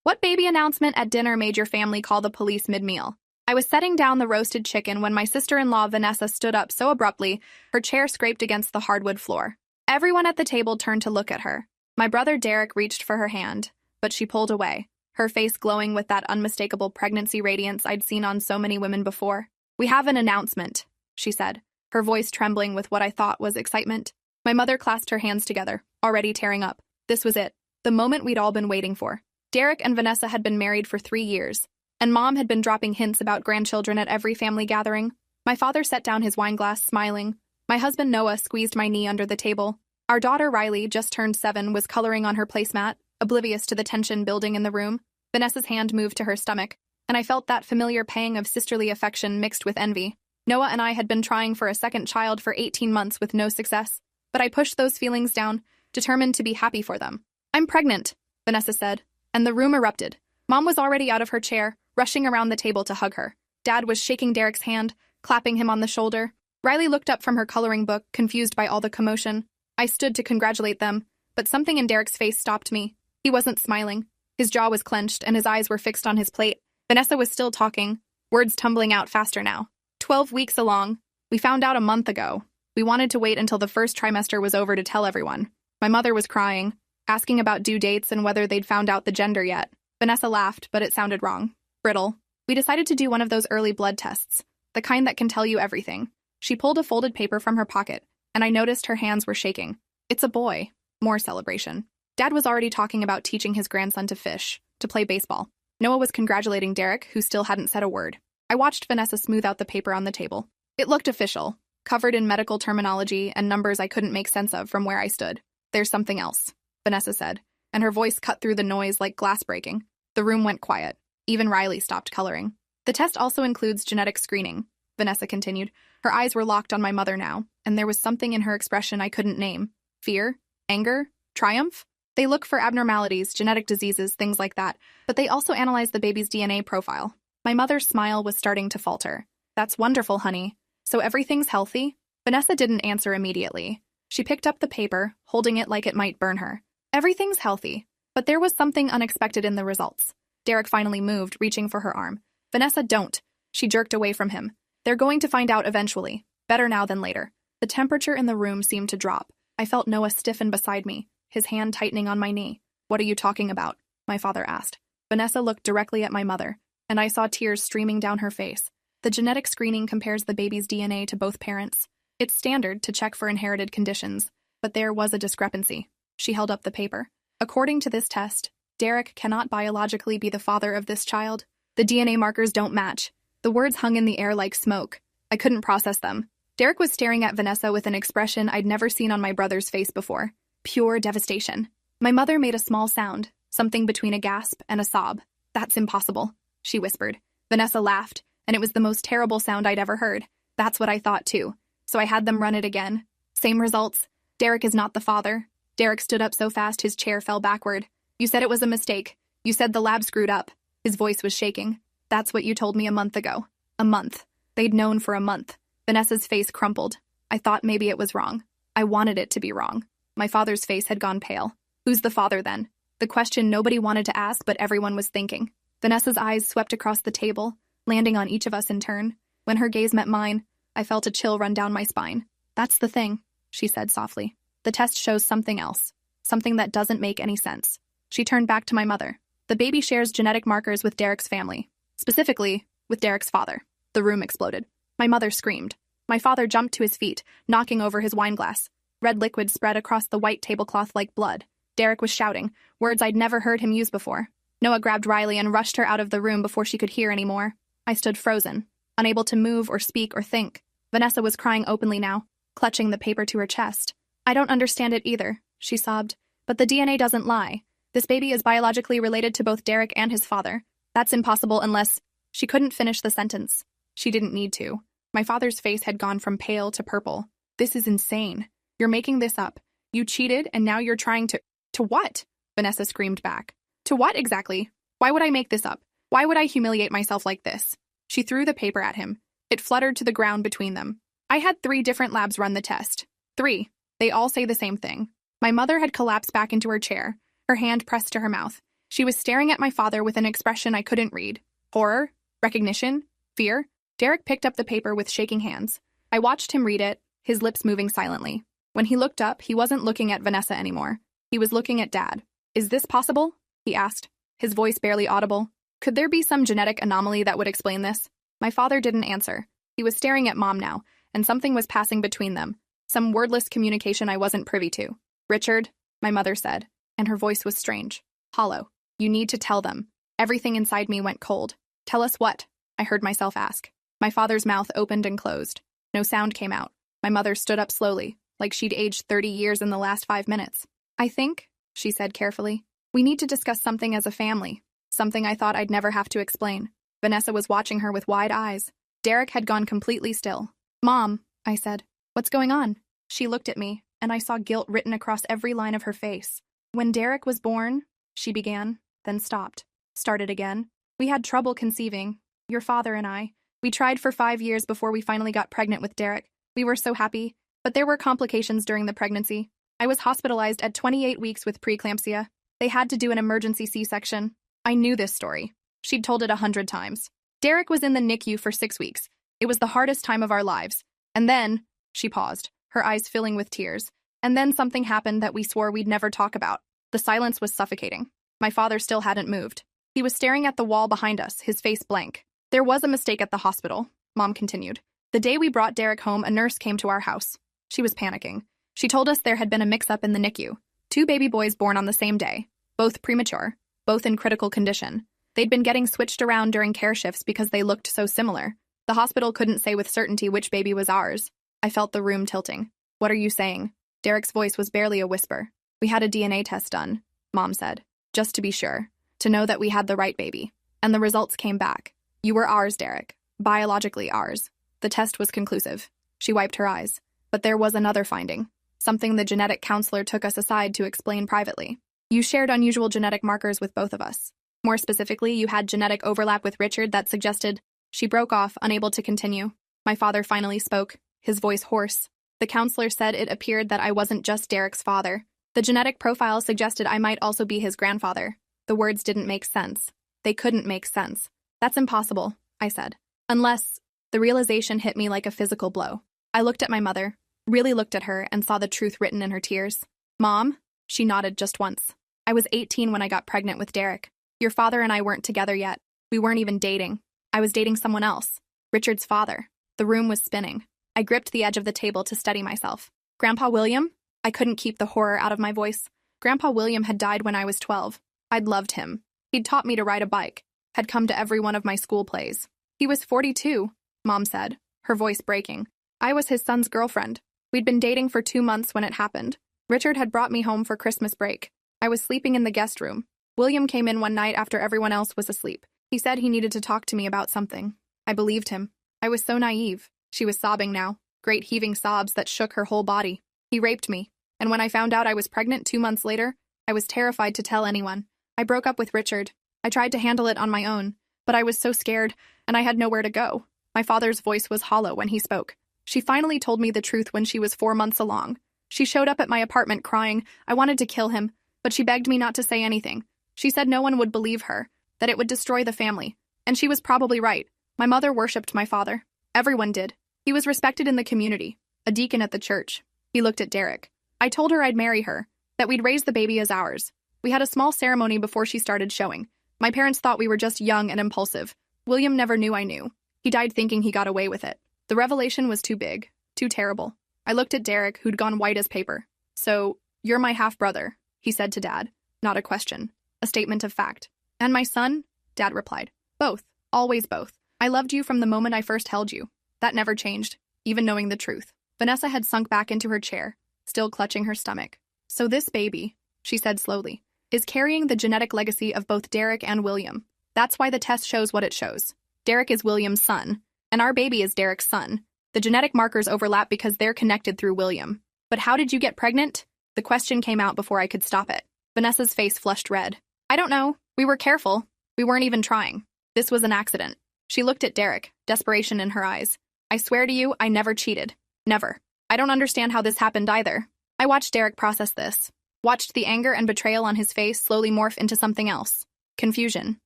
What baby announcement at dinner made your family call the police mid-meal? I was setting down the roasted chicken when my sister-in-law Vanessa stood up so abruptly, her chair scraped against the hardwood floor. Everyone at the table turned to look at her. My brother Derek reached for her hand, but she pulled away, her face glowing with that unmistakable pregnancy radiance I'd seen on so many women before. "We have an announcement," she said, her voice trembling with what I thought was excitement. My mother clasped her hands together, already tearing up. This was it, the moment we'd all been waiting for. Derek and Vanessa had been married for 3 years, and Mom had been dropping hints about grandchildren at every family gathering. My father set down his wine glass, smiling. My husband Noah squeezed my knee under the table. Our daughter Riley, just turned 7, was coloring on her placemat, oblivious to the tension building in the room. Vanessa's hand moved to her stomach, and I felt that familiar pang of sisterly affection mixed with envy. Noah and I had been trying for a second child for 18 months with no success, but I pushed those feelings down, determined to be happy for them. "I'm pregnant," Vanessa said, and the room erupted. Mom was already out of her chair, rushing around the table to hug her. Dad was shaking Derek's hand, clapping him on the shoulder. Riley looked up from her coloring book, confused by all the commotion. I stood to congratulate them, but something in Derek's face stopped me. He wasn't smiling. His jaw was clenched, and his eyes were fixed on his plate. Vanessa was still talking, words tumbling out faster now. 12 weeks along. We found out a month ago. We wanted to wait until the first trimester was over to tell everyone. My mother was crying, asking about due dates and whether they'd found out the gender yet. Vanessa laughed, but it sounded wrong. Brittle. We decided to do one of those early blood tests, the kind that can tell you everything. She pulled a folded paper from her pocket, and I noticed her hands were shaking. It's a boy. More celebration. Dad was already talking about teaching his grandson to fish, to play baseball. Noah was congratulating Derek, who still hadn't said a word. I watched Vanessa smooth out the paper on the table. It looked official, covered in medical terminology and numbers I couldn't make sense of from where I stood. "There's something else," Vanessa said, and her voice cut through the noise like glass breaking. The room went quiet. Even Riley stopped coloring. "The test also includes genetic screening," Vanessa continued. Her eyes were locked on my mother now, and there was something in her expression I couldn't name. Fear? Anger? Triumph? They look for abnormalities, genetic diseases, things like that, but they also analyze the baby's DNA profile. My mother's smile was starting to falter. "That's wonderful, honey. So everything's healthy?" Vanessa didn't answer immediately. She picked up the paper, holding it like it might burn her. "Everything's healthy." But there was something unexpected in the results. Derek finally moved, reaching for her arm. "Vanessa, don't." She jerked away from him. "They're going to find out eventually. Better now than later." The temperature in the room seemed to drop. I felt Noah stiffen beside me, his hand tightening on my knee. "What are you talking about?" my father asked. Vanessa looked directly at my mother, and I saw tears streaming down her face. "The genetic screening compares the baby's DNA to both parents. It's standard to check for inherited conditions, but there was a discrepancy." She held up the paper. "According to this test, Derek cannot biologically be the father of this child. The DNA markers don't match." The words hung in the air like smoke. I couldn't process them. Derek was staring at Vanessa with an expression I'd never seen on my brother's face before. Pure devastation. My mother made a small sound, something between a gasp and a sob. "That's impossible," she whispered. Vanessa laughed, and it was the most terrible sound I'd ever heard. That's what I thought too. So I had them run it again. Same results. Derek is not the father. Derek stood up so fast his chair fell backward. "You said it was a mistake. You said the lab screwed up." His voice was shaking. "That's what you told me a month ago." A month. They'd known for a month. Vanessa's face crumpled. I thought maybe it was wrong. I wanted it to be wrong. My father's face had gone pale. Who's the father then? The question nobody wanted to ask, but everyone was thinking. Vanessa's eyes swept across the table, landing on each of us in turn. When her gaze met mine, I felt a chill run down my spine. "That's the thing," she said softly. "The test shows something else. Something that doesn't make any sense." She turned back to my mother. "The baby shares genetic markers with Derek's family. Specifically, with Derek's father." The room exploded. My mother screamed. My father jumped to his feet, knocking over his wine glass. Red liquid spread across the white tablecloth like blood. Derek was shouting, words I'd never heard him use before. Noah grabbed Riley and rushed her out of the room before she could hear any more. I stood frozen, unable to move or speak or think. Vanessa was crying openly now, clutching the paper to her chest. "I don't understand it either," she sobbed. "But the DNA doesn't lie. This baby is biologically related to both Derek and his father. That's impossible unless—" She couldn't finish the sentence. She didn't need to. My father's face had gone from pale to purple. "This is insane. You're making this up. You cheated, and now you're trying to— To what?" Vanessa screamed back. "To what exactly? Why would I make this up? Why would I humiliate myself like this?" She threw the paper at him. It fluttered to the ground between them. "I had 3 different labs run the test. 3. They all say the same thing." My mother had collapsed back into her chair, her hand pressed to her mouth. She was staring at my father with an expression I couldn't read. Horror? Recognition? Fear? Derek picked up the paper with shaking hands. I watched him read it, his lips moving silently. When he looked up, he wasn't looking at Vanessa anymore. He was looking at Dad. "Is this possible?" he asked, his voice barely audible. Could there be some genetic anomaly that would explain this? My father didn't answer. He was staring at Mom now, and something was passing between them. Some wordless communication I wasn't privy to. "Richard," my mother said, and her voice was strange. Hollow. "You need to tell them." Everything inside me went cold. "Tell us what?" I heard myself ask. My father's mouth opened and closed. No sound came out. My mother stood up slowly, like she'd aged 30 years in the last 5 minutes. "I think," she said carefully, "we need to discuss something as a family. Something I thought I'd never have to explain." Vanessa was watching her with wide eyes. Derek had gone completely still. "Mom," I said, "what's going on?" She looked at me, and I saw guilt written across every line of her face. "When Derek was born," she began, then stopped. Started again. "We had trouble conceiving, your father and I. We tried for 5 years before we finally got pregnant with Derek. We were so happy, but there were complications during the pregnancy. I was hospitalized at 28 weeks with preeclampsia. They had to do an emergency C-section. I knew this story. She'd told it 100 times. Derek was in the NICU for 6 weeks. It was the hardest time of our lives. And then," she paused, her eyes filling with tears, "and then something happened that we swore we'd never talk about." The silence was suffocating. My father still hadn't moved. He was staring at the wall behind us, his face blank. "There was a mistake at the hospital," Mom continued. "The day we brought Derek home, a nurse came to our house. She was panicking. She told us there had been a mix-up in the NICU. 2 baby boys born on the same day, both premature, both in critical condition. They'd been getting switched around during care shifts because they looked so similar. The hospital couldn't say with certainty which baby was ours." I felt the room tilting. "What are you saying?" Derek's voice was barely a whisper. "We had a DNA test done," Mom said, "just to be sure, to know that we had the right baby. And the results came back. You were ours, Derek. Biologically ours. The test was conclusive." She wiped her eyes. "But there was another finding. Something the genetic counselor took us aside to explain privately. You shared unusual genetic markers with both of us. More specifically, you had genetic overlap with Richard that suggested—" She broke off, unable to continue. My father finally spoke, his voice hoarse. "The counselor said it appeared that I wasn't just Derek's father. The genetic profile suggested I might also be his grandfather." The words didn't make sense. They couldn't make sense. "That's impossible," I said. "Unless—" The realization hit me like a physical blow. I looked at my mother, really looked at her, and saw the truth written in her tears. "Mom?" She nodded just once. "I was 18 when I got pregnant with Derek. Your father and I weren't together yet. We weren't even dating. I was dating someone else. Richard's father." The room was spinning. I gripped the edge of the table to steady myself. "Grandpa William?" I couldn't keep the horror out of my voice. Grandpa William had died when I was 12. I'd loved him. He'd taught me to ride a bike, had come to every one of my school plays. "He was 42, Mom said, her voice breaking. "I was his son's girlfriend. We'd been dating for 2 months when it happened. Richard had brought me home for Christmas break. I was sleeping in the guest room. William came in one night after everyone else was asleep. He said he needed to talk to me about something. I believed him. I was so naive." She was sobbing now, great heaving sobs that shook her whole body. "He raped me, and when I found out I was pregnant 2 months later, I was terrified to tell anyone. I broke up with Richard. I tried to handle it on my own, but I was so scared, and I had nowhere to go." My father's voice was hollow when he spoke. "She finally told me the truth when she was 4 months along. She showed up at my apartment crying. I wanted to kill him, but she begged me not to say anything. She said no one would believe her, that it would destroy the family. And she was probably right. My mother worshipped my father. Everyone did. He was respected in the community, a deacon at the church." He looked at Derek. "I told her I'd marry her, that we'd raise the baby as ours. We had a small ceremony before she started showing. My parents thought we were just young and impulsive. William never knew I knew. He died thinking he got away with it. The revelation was too big, too terrible." I looked at Derek, who'd gone white as paper. "So, you're my half-brother," he said to Dad. Not a question, a statement of fact. "And my son?" Dad replied. "Both, always both. I loved you from the moment I first held you. That never changed, even knowing the truth." Vanessa had sunk back into her chair, still clutching her stomach. "So this baby," she said slowly, "is carrying the genetic legacy of both Derek and William. That's why the test shows what it shows. Derek is William's son, and our baby is Derek's son. The genetic markers overlap because they're connected through William. But how did you get pregnant?" The question came out before I could stop it. Vanessa's face flushed red. "I don't know. We were careful. We weren't even trying. This was an accident." She looked at Derek, desperation in her eyes. "I swear to you, I never cheated. Never. I don't understand how this happened either." I watched Derek process this. Watched the anger and betrayal on his face slowly morph into something else. Confusion.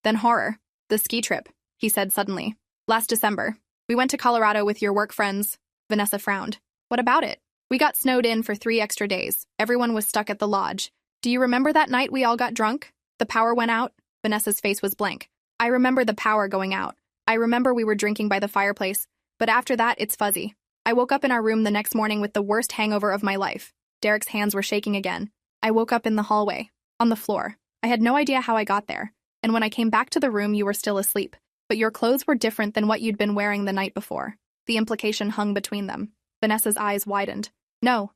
Then horror. The ski trip, he said suddenly. Last December. We went to Colorado with your work friends. Vanessa frowned. What about it? We got snowed in for 3 extra days. Everyone was stuck at the lodge. Do you remember that night we all got drunk? The power went out? Vanessa's face was blank. I remember the power going out. I remember we were drinking by the fireplace. But after that, it's fuzzy. I woke up in our room the next morning with the worst hangover of my life. Derek's hands were shaking again. I woke up in the hallway, on the floor. I had no idea how I got there. And when I came back to the room, you were still asleep. But your clothes were different than what you'd been wearing the night before. The implication hung between them. Vanessa's eyes widened. No,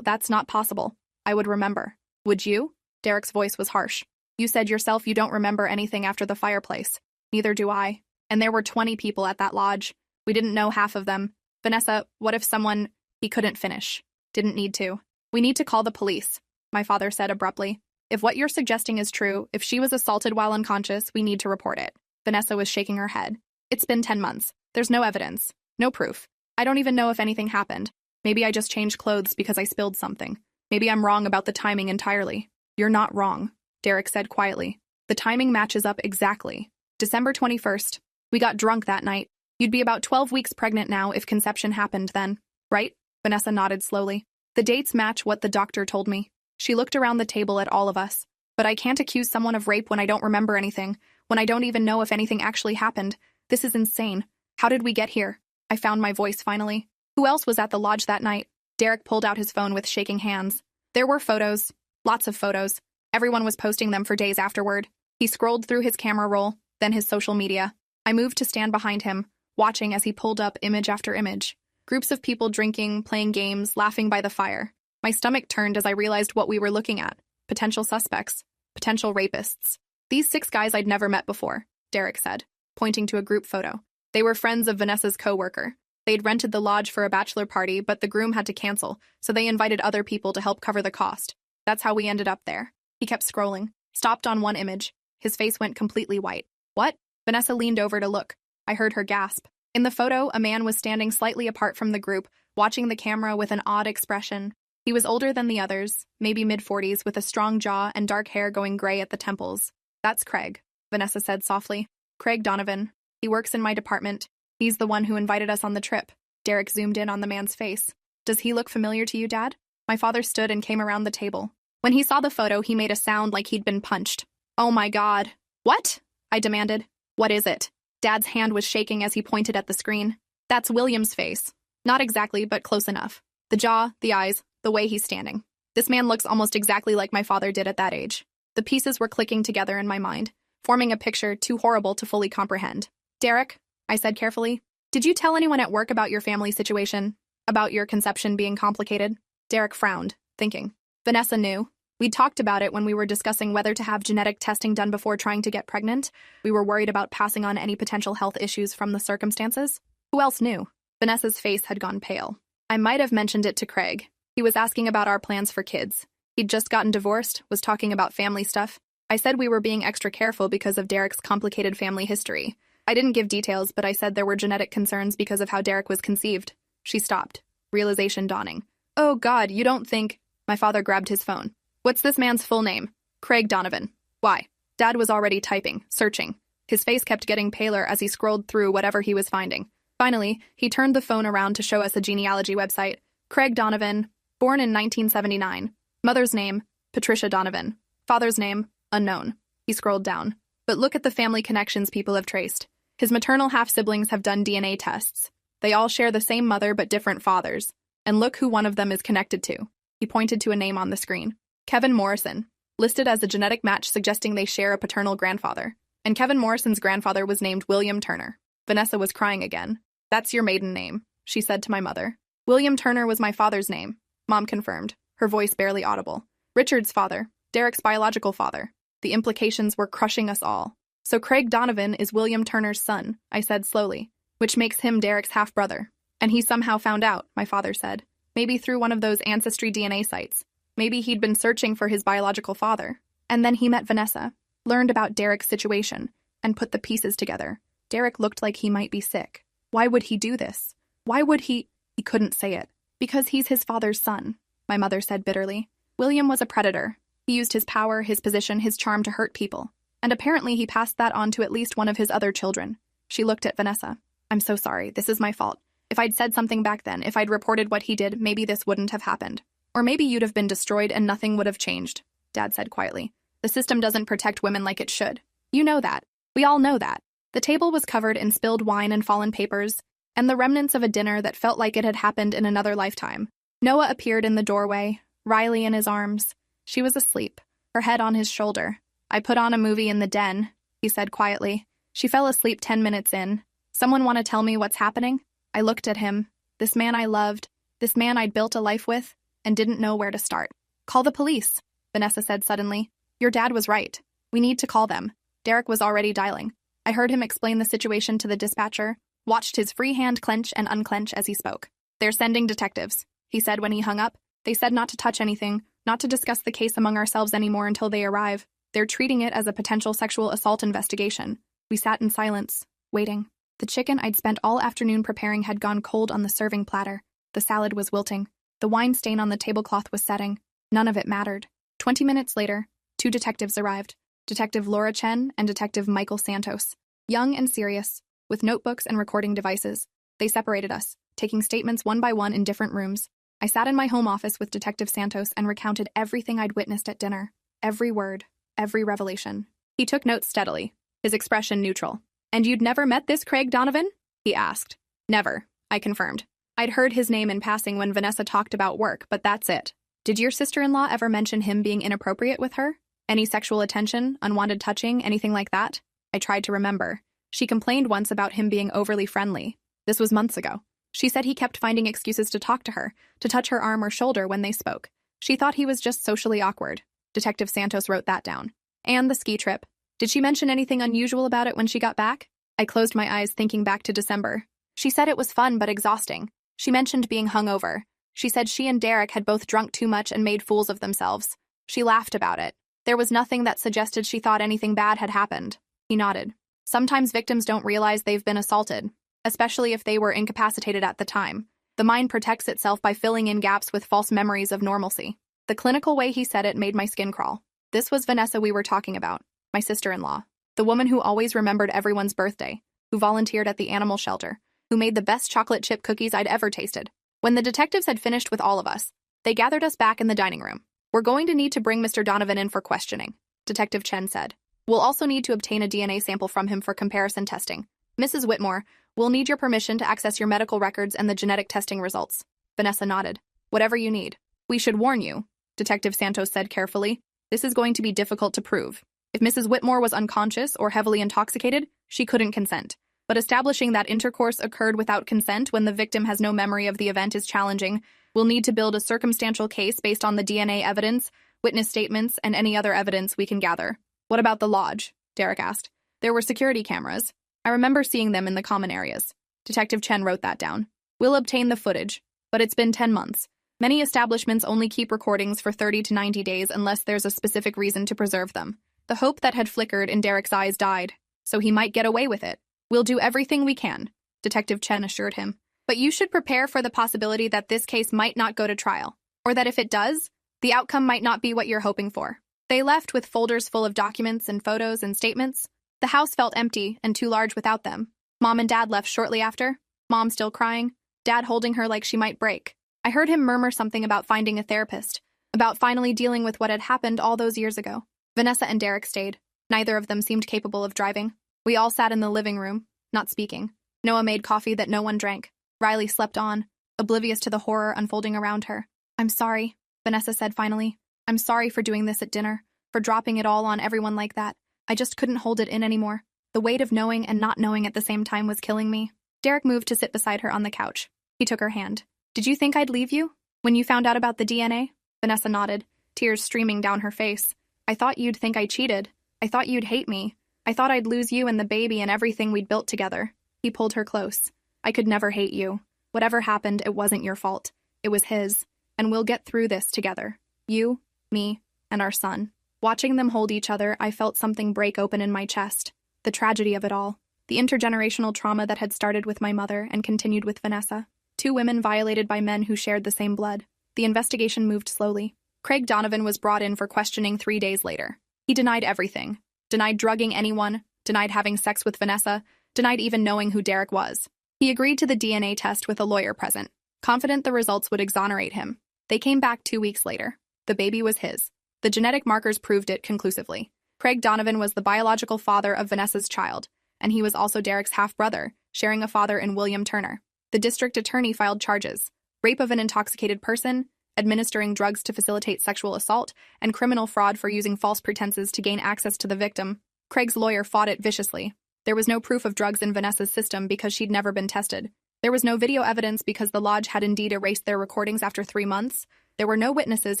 that's not possible. I would remember. Would you? Derek's voice was harsh. You said yourself you don't remember anything after the fireplace. Neither do I. And there were 20 people at that lodge. We didn't know half of them. Vanessa, what if someone... He couldn't finish. Didn't need to. We need to call the police, my father said abruptly. If what you're suggesting is true, if she was assaulted while unconscious, we need to report it. Vanessa was shaking her head. It's been 10 months. There's no evidence. No proof. I don't even know if anything happened. Maybe I just changed clothes because I spilled something. Maybe I'm wrong about the timing entirely. You're not wrong, Derek said quietly. The timing matches up exactly. December 21st. We got drunk that night. You'd be about 12 weeks pregnant now if conception happened then, right? Vanessa nodded slowly. The dates match what the doctor told me. She looked around the table at all of us. But I can't accuse someone of rape when I don't remember anything, when I don't even know if anything actually happened. This is insane. How did we get here? I found my voice finally. Who else was at the lodge that night? Derek pulled out his phone with shaking hands. There were photos. Lots of photos. Everyone was posting them for days afterward. He scrolled through his camera roll, then his social media. I moved to stand behind him, watching as he pulled up image after image. Groups of people drinking, playing games, laughing by the fire. My stomach turned as I realized what we were looking at. Potential suspects. Potential rapists. These 6 guys I'd never met before, Derek said, pointing to a group photo. They were friends of Vanessa's co-worker. They'd rented the lodge for a bachelor party, but the groom had to cancel, so they invited other people to help cover the cost. That's how we ended up there. He kept scrolling, stopped on one image. His face went completely white. What? Vanessa leaned over to look. I heard her gasp. In the photo, a man was standing slightly apart from the group, watching the camera with an odd expression. He was older than the others, maybe mid-40s, with a strong jaw and dark hair going gray at the temples. That's Craig, Vanessa said softly. Craig Donovan. He works in my department. He's the one who invited us on the trip. Derek zoomed in on the man's face. Does he look familiar to you, Dad? My father stood and came around the table. When he saw the photo, he made a sound like he'd been punched. Oh my God. What? I demanded. What is it? Dad's hand was shaking as he pointed at the screen. That's William's face. Not exactly, but close enough. The jaw, the eyes, the way he's standing. This man looks almost exactly like my father did at that age. The pieces were clicking together in my mind, forming a picture too horrible to fully comprehend. Derek, I said carefully, did you tell anyone at work about your family situation? About your conception being complicated? Derek frowned, thinking. Vanessa knew. We'd talked about it when we were discussing whether to have genetic testing done before trying to get pregnant. We were worried about passing on any potential health issues from the circumstances. Who else knew? Vanessa's face had gone pale. I might have mentioned it to Craig. He was asking about our plans for kids. He'd just gotten divorced, was talking about family stuff. I said we were being extra careful because of Derek's complicated family history. I didn't give details, but I said there were genetic concerns because of how Derek was conceived. She stopped, realization dawning. Oh God, you don't think... My father grabbed his phone. What's this man's full name? Craig Donovan. Why? Dad was already typing, searching. His face kept getting paler as he scrolled through whatever he was finding. Finally, he turned the phone around to show us a genealogy website. Craig Donovan, born in 1979. Mother's name, Patricia Donovan. Father's name, unknown. He scrolled down. But look at the family connections people have traced. His maternal half-siblings have done DNA tests. They all share the same mother but different fathers. And look who one of them is connected to. He pointed to a name on the screen. Kevin Morrison, listed as a genetic match suggesting they share a paternal grandfather. And Kevin Morrison's grandfather was named William Turner. Vanessa was crying again. That's your maiden name, she said to my mother. William Turner was my father's name, Mom confirmed, her voice barely audible. Richard's father, Derek's biological father. The implications were crushing us all. So Craig Donovan is William Turner's son, I said slowly, which makes him Derek's half-brother. And he somehow found out, my father said. Maybe through one of those Ancestry DNA sites. Maybe he'd been searching for his biological father. And then he met Vanessa, learned about Derek's situation, and put the pieces together. Derek looked like he might be sick. Why would he do this? Why would he... He couldn't say it. Because he's his father's son, my mother said bitterly. William was a predator. He used his power, his position, his charm to hurt people. And apparently he passed that on to at least one of his other children. She looked at Vanessa. I'm so sorry. This is my fault. If I'd said something back then, if I'd reported what he did, maybe this wouldn't have happened. Or maybe you'd have been destroyed and nothing would have changed, Dad said quietly. The system doesn't protect women like it should. You know that. We all know that. The table was covered in spilled wine and fallen papers, and the remnants of a dinner that felt like it had happened in another lifetime. Noah appeared in the doorway, Riley in his arms. She was asleep, her head on his shoulder. I put on a movie in the den, he said quietly. She fell asleep 10 minutes in. Someone want to tell me what's happening? I looked at him, this man I loved, this man I'd built a life with, and didn't know where to start. Call the police, Vanessa said suddenly. Your dad was right. We need to call them. Derek was already dialing. I heard him explain the situation to the dispatcher, watched his free hand clench and unclench as he spoke. They're sending detectives, he said when he hung up. They said not to touch anything, not to discuss the case among ourselves anymore until they arrive. They're treating it as a potential sexual assault investigation. We sat in silence, waiting. The chicken I'd spent all afternoon preparing had gone cold on the serving platter. The salad was wilting. The wine stain on the tablecloth was setting. None of it mattered. 20 minutes later, 2 detectives arrived. Detective Laura Chen and Detective Michael Santos. Young and serious, with notebooks and recording devices. They separated us, taking statements one by one in different rooms. I sat in my home office with Detective Santos and recounted everything I'd witnessed at dinner. Every word, every revelation. He took notes steadily, his expression neutral. And you'd never met this Craig Donovan? He asked. Never, I confirmed. I'd heard his name in passing when Vanessa talked about work, but that's it. Did your sister-in-law ever mention him being inappropriate with her? Any sexual attention, unwanted touching, anything like that? I tried to remember. She complained once about him being overly friendly. This was months ago. She said he kept finding excuses to talk to her, to touch her arm or shoulder when they spoke. She thought he was just socially awkward. Detective Santos wrote that down. And the ski trip. Did she mention anything unusual about it when she got back? I closed my eyes thinking back to December. She said it was fun but exhausting. She mentioned being hungover. She said she and Derek had both drunk too much and made fools of themselves. She laughed about it. There was nothing that suggested she thought anything bad had happened. He nodded. Sometimes victims don't realize they've been assaulted, especially if they were incapacitated at the time. The mind protects itself by filling in gaps with false memories of normalcy. The clinical way he said it made my skin crawl. This was Vanessa we were talking about, my sister-in-law, the woman who always remembered everyone's birthday, who volunteered at the animal shelter, who made the best chocolate chip cookies I'd ever tasted. When the detectives had finished with all of us, they gathered us back in the dining room. We're going to need to bring Mr. Donovan in for questioning, Detective Chen said. We'll also need to obtain a DNA sample from him for comparison testing. Mrs. Whitmore, we'll need your permission to access your medical records and the genetic testing results. Vanessa nodded. Whatever you need. We should warn you, Detective Santos said carefully. This is going to be difficult to prove. If Mrs. Whitmore was unconscious or heavily intoxicated, she couldn't consent. But establishing that intercourse occurred without consent when the victim has no memory of the event is challenging. We'll need to build a circumstantial case based on the DNA evidence, witness statements, and any other evidence we can gather. What about the lodge? Derek asked. There were security cameras. I remember seeing them in the common areas. Detective Chen wrote that down. We'll obtain the footage, but it's been 10 months. Many establishments only keep recordings for 30 to 90 days unless there's a specific reason to preserve them. The hope that had flickered in Derek's eyes died, so he might get away with it. We'll do everything we can, Detective Chen assured him. But you should prepare for the possibility that this case might not go to trial, or that if it does, the outcome might not be what you're hoping for. They left with folders full of documents and photos and statements. The house felt empty and too large without them. Mom and Dad left shortly after, Mom still crying, Dad holding her like she might break. I heard him murmur something about finding a therapist, about finally dealing with what had happened all those years ago. Vanessa and Derek stayed. Neither of them seemed capable of driving. We all sat in the living room, not speaking. Noah made coffee that no one drank. Riley slept on, oblivious to the horror unfolding around her. I'm sorry, Vanessa said finally. I'm sorry for doing this at dinner, for dropping it all on everyone like that. I just couldn't hold it in anymore. The weight of knowing and not knowing at the same time was killing me. Derek moved to sit beside her on the couch. He took her hand. Did you think I'd leave you? When you found out about the DNA? Vanessa nodded, tears streaming down her face. I thought you'd think I cheated. I thought you'd hate me. I thought I'd lose you and the baby and everything we'd built together. He pulled her close. I could never hate you. Whatever happened, it wasn't your fault. It was his. And we'll get through this together. You, me, and our son. Watching them hold each other, I felt something break open in my chest. The tragedy of it all. The intergenerational trauma that had started with my mother and continued with Vanessa. 2 women violated by men who shared the same blood. The investigation moved slowly. Craig Donovan was brought in for questioning 3 days later. He denied everything. Denied drugging anyone, denied having sex with Vanessa, denied even knowing who Derek was. He agreed to the DNA test with a lawyer present, confident the results would exonerate him. They came back 2 weeks later. The baby was his. The genetic markers proved it conclusively. Craig Donovan was the biological father of Vanessa's child, and he was also Derek's half-brother, sharing a father in William Turner. The district attorney filed charges: rape of an intoxicated person, administering drugs to facilitate sexual assault, and criminal fraud for using false pretenses to gain access to the victim. Craig's lawyer fought it viciously. There was no proof of drugs in Vanessa's system because she'd never been tested. There was no video evidence because the lodge had indeed erased their recordings after 3 months. There were no witnesses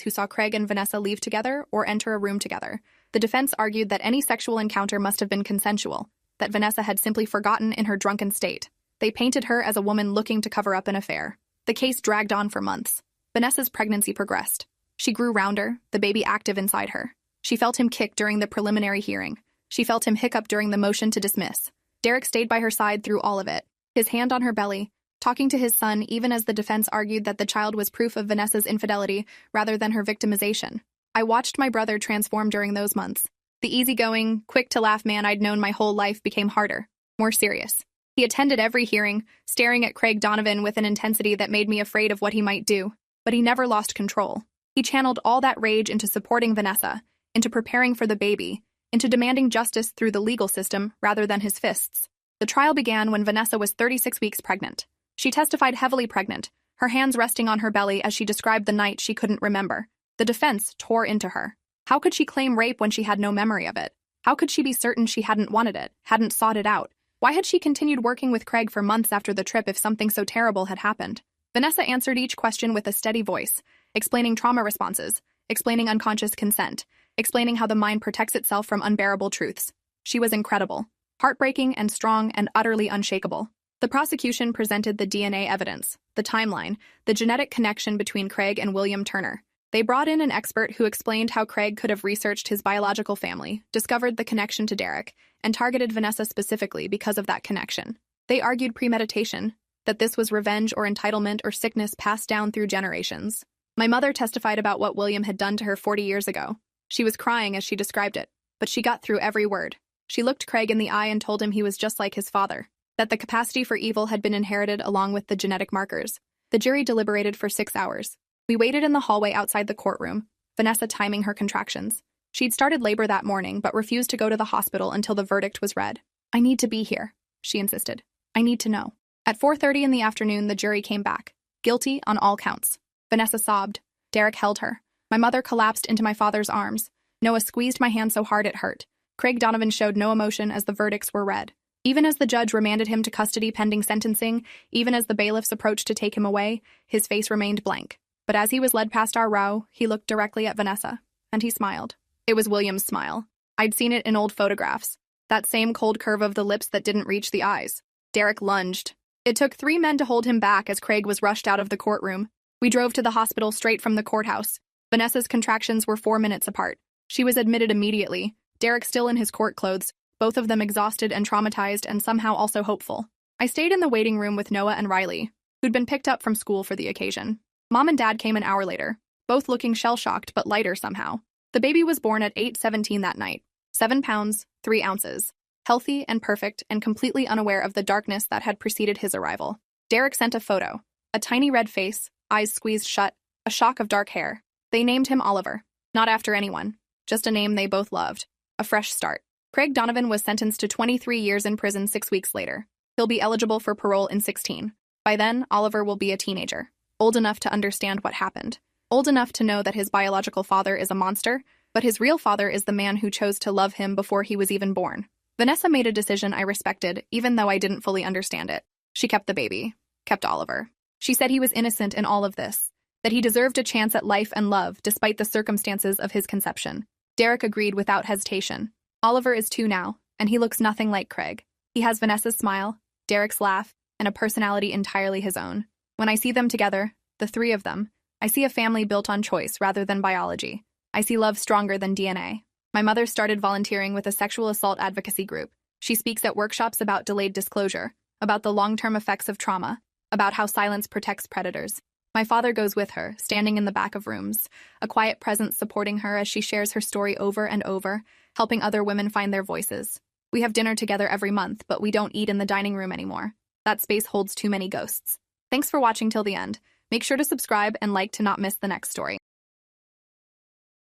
who saw Craig and Vanessa leave together or enter a room together. The defense argued that any sexual encounter must have been consensual, that Vanessa had simply forgotten in her drunken state. They painted her as a woman looking to cover up an affair. The case dragged on for months. Vanessa's pregnancy progressed. She grew rounder, the baby active inside her. She felt him kick during the preliminary hearing. She felt him hiccup during the motion to dismiss. Derek stayed by her side through all of it, his hand on her belly, talking to his son even as the defense argued that the child was proof of Vanessa's infidelity rather than her victimization. I watched my brother transform during those months. The easygoing, quick-to-laugh man I'd known my whole life became harder, more serious. He attended every hearing, staring at Craig Donovan with an intensity that made me afraid of what he might do. But he never lost control. He channeled all that rage into supporting Vanessa, into preparing for the baby, into demanding justice through the legal system rather than his fists. The trial began when Vanessa was 36 weeks pregnant. She testified heavily pregnant, her hands resting on her belly as she described the night she couldn't remember. The defense tore into her. How could she claim rape when she had no memory of it? How could she be certain she hadn't wanted it, hadn't sought it out? Why had she continued working with Craig for months after the trip if something so terrible had happened? Vanessa answered each question with a steady voice, explaining trauma responses, explaining unconscious consent, explaining how the mind protects itself from unbearable truths. She was incredible, heartbreaking and strong and utterly unshakable. The prosecution presented the DNA evidence, the timeline, the genetic connection between Craig and William Turner. They brought in an expert who explained how Craig could have researched his biological family, discovered the connection to Derek, and targeted Vanessa specifically because of that connection. They argued premeditation, that this was revenge or entitlement or sickness passed down through generations. My mother testified about what William had done to her 40 years ago. She was crying as she described it, but she got through every word. She looked Craig in the eye and told him he was just like his father, that the capacity for evil had been inherited along with the genetic markers. The jury deliberated for 6 hours. We waited in the hallway outside the courtroom, Vanessa timing her contractions. She'd started labor that morning but refused to go to the hospital until the verdict was read. "I need to be here," she insisted. "I need to know." At 4:30 in the afternoon, the jury came back. Guilty on all counts. Vanessa sobbed. Derek held her. My mother collapsed into my father's arms. Noah squeezed my hand so hard it hurt. Craig Donovan showed no emotion as the verdicts were read. Even as the judge remanded him to custody pending sentencing, even as the bailiffs approached to take him away, his face remained blank. But as he was led past our row, he looked directly at Vanessa, and he smiled. It was William's smile. I'd seen it in old photographs. That same cold curve of the lips that didn't reach the eyes. Derek lunged. It took 3 men to hold him back as Craig was rushed out of the courtroom. We drove to the hospital straight from the courthouse. Vanessa's contractions were 4 minutes apart. She was admitted immediately, Derek still in his court clothes, both of them exhausted and traumatized and somehow also hopeful. I stayed in the waiting room with Noah and Riley, who'd been picked up from school for the occasion. Mom and Dad came an hour later, both looking shell-shocked but lighter somehow. The baby was born at 8:17 that night, 7 pounds, 3 ounces. Healthy and perfect and completely unaware of the darkness that had preceded his arrival. Derek sent a photo. A tiny red face, eyes squeezed shut, a shock of dark hair. They named him Oliver. Not after anyone. Just a name they both loved. A fresh start. Craig Donovan was sentenced to 23 years in prison 6 weeks later. He'll be eligible for parole in 16. By then, Oliver will be a teenager. Old enough to understand what happened. Old enough to know that his biological father is a monster, but his real father is the man who chose to love him before he was even born. Vanessa made a decision I respected, even though I didn't fully understand it. She kept the baby. Kept Oliver. She said he was innocent in all of this, that he deserved a chance at life and love despite the circumstances of his conception. Derek agreed without hesitation. Oliver is 2 now, and he looks nothing like Craig. He has Vanessa's smile, Derek's laugh, and a personality entirely his own. When I see them together, the 3 of them, I see a family built on choice rather than biology. I see love stronger than DNA. My mother started volunteering with a sexual assault advocacy group. She speaks at workshops about delayed disclosure, about the long-term effects of trauma, about how silence protects predators. My father goes with her, standing in the back of rooms, a quiet presence supporting her as she shares her story over and over, helping other women find their voices. We have dinner together every month, but we don't eat in the dining room anymore. That space holds too many ghosts. Thanks for watching till the end. Make sure to subscribe and like to not miss the next story.